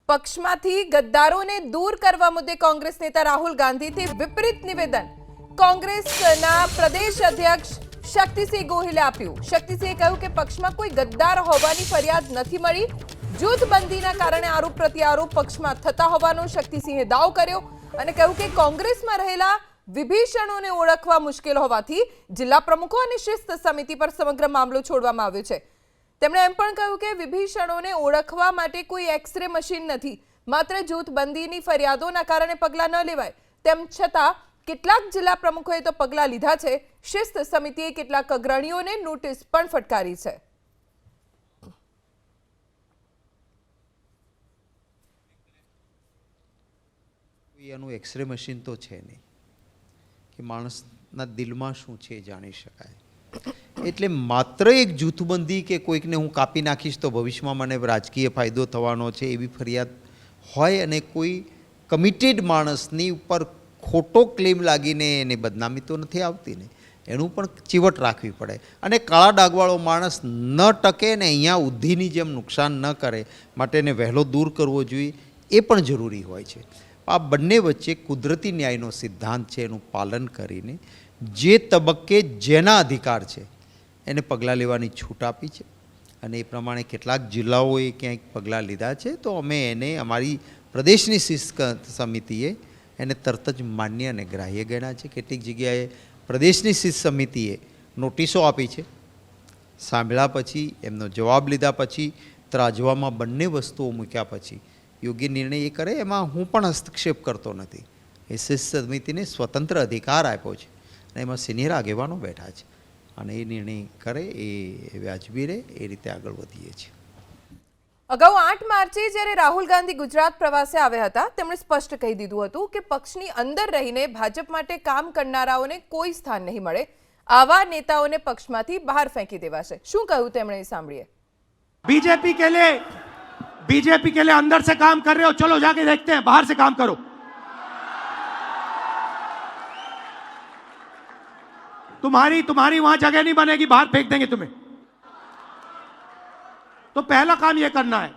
પક્ષમાંથી ગદ્દારોને દૂર કરવા મુદ્દે કોંગ્રેસ નેતા રાહુલ ગાંધીથી વિપરીત નિવેદન કોંગ્રેસના પ્રદેશ અધ્યક્ષ શક્તિસિંહ ગોહિલે આપ્યું। શક્તિસિંહે કહ્યું કે પક્ષમાં કોઈ ગદ્દાર હોવાની ફરિયાદ નથી મળી। જૂથબંધીના કારણે આરોપ પ્રત્યારોપ પક્ષમાં થતા હોવાનો શક્તિસિંહે દાવો કર્યો અને કહ્યું કે કોંગ્રેસમાં રહેલા વિભીષણોને ઓળખવા મુશ્કેલ હોવાથી જિલ્લા પ્રમુખો અને શિસ્ત સમિતિ પર સમગ્ર મામલો છોડવામાં આવ્યો છે। તેમણે એમ પણ કહ્યું કે વિભીષણોને ઓળખવા માટે કોઈ એક્સરે મશીન નથી, માત્ર જૂથબંધીની ફરિયાદોના કારણે પગલાં ન લેવાય। તેમ છતાં કેટલાક જિલ્લા પ્રમુખોએ તો પગલાં લીધા છે। શિસ્ત સમિતિએ કેટલાક અગ્રણીઓને નોટિસ પણ ફટકારી છે। એનું એક્સરે મશીન તો છે નહીં કે માણસના દિલમાં શું છે જાણી શકાય। એટલે માત્ર એક જૂથબંધી કે કોઈકને હું કાપી નાખીશ તો ભવિષ્યમાં મને રાજકીય ફાયદો થવાનો છે એવી ફરિયાદ હોય અને કોઈ કમિટેડ માણસની ઉપર ખોટો ક્લેમ લાગીને એને બદનામી તો નથી આવતી ને, એનું પણ ચીવટ રાખવી પડે અને કાળા ડાઘવાળો માણસ ન ટકે ને અહીંયા ઉદ્ધીની જેમ નુકસાન ન કરે માટે એને વહેલો દૂર કરવો જોઈએ એ પણ જરૂરી હોય છે। આ બંને વચ્ચે કુદરતી ન્યાયનો સિદ્ધાંત છે, એનું પાલન કરીને જે તબક્કે જેના અધિકાર છે એને પગલાં લેવાની છૂટ આપી છે અને એ પ્રમાણે કેટલાક જિલ્લાઓએ ક્યાંક પગલાં લીધા છે તો અમે એને અમારી પ્રદેશની શિસ્ત સમિતિએ એને તરત જ માન્ય અને ગ્રાહ્ય ગણ્યા છે। કેટલીક જગ્યાએ પ્રદેશની શિસ્ત સમિતિએ નોટિસો આપી છે, સાંભળ્યા પછી એમનો જવાબ લીધા પછી ત્રાજવામાં બંને વસ્તુઓ મૂક્યા પછી યોગ્ય નિર્ણય એ કરે, એમાં હું પણ હસ્તક્ષેપ કરતો નથી। એ શિસ્ત સમિતિને સ્વતંત્ર અધિકાર આપ્યો છે અને એમાં સિનિયર આગેવાનો બેઠા છે અને એ નિર્ણય કરે એ વ્યાજબી રહે એ રીતે આગળ વધીએ છીએ। અગાઉ 8 માર્ચે જ્યારે રાહુલ ગાંધી ગુજરાત પ્રવાસે આવ્યા હતા તેમણે સ્પષ્ટ કહી દીધું હતું કે પક્ષની અંદર રહીને ભાજપ માટે કામ કરનારાઓને કોઈ સ્થાન નહીં મળે, આવા નેતાઓને પક્ષમાંથી બહાર ફેંકી દેવાશે। શું કહ્યું તેમણે સાંભળીએ। बीजेपी के लिए अंदर से काम कर रहे हो, चलो जाके देखते हैं, बाहर से काम करो। तुम्हारी वहां जगह नहीं बनेगी, बाहर फेंक देंगे तुम्हें। तो पहला काम यह करना है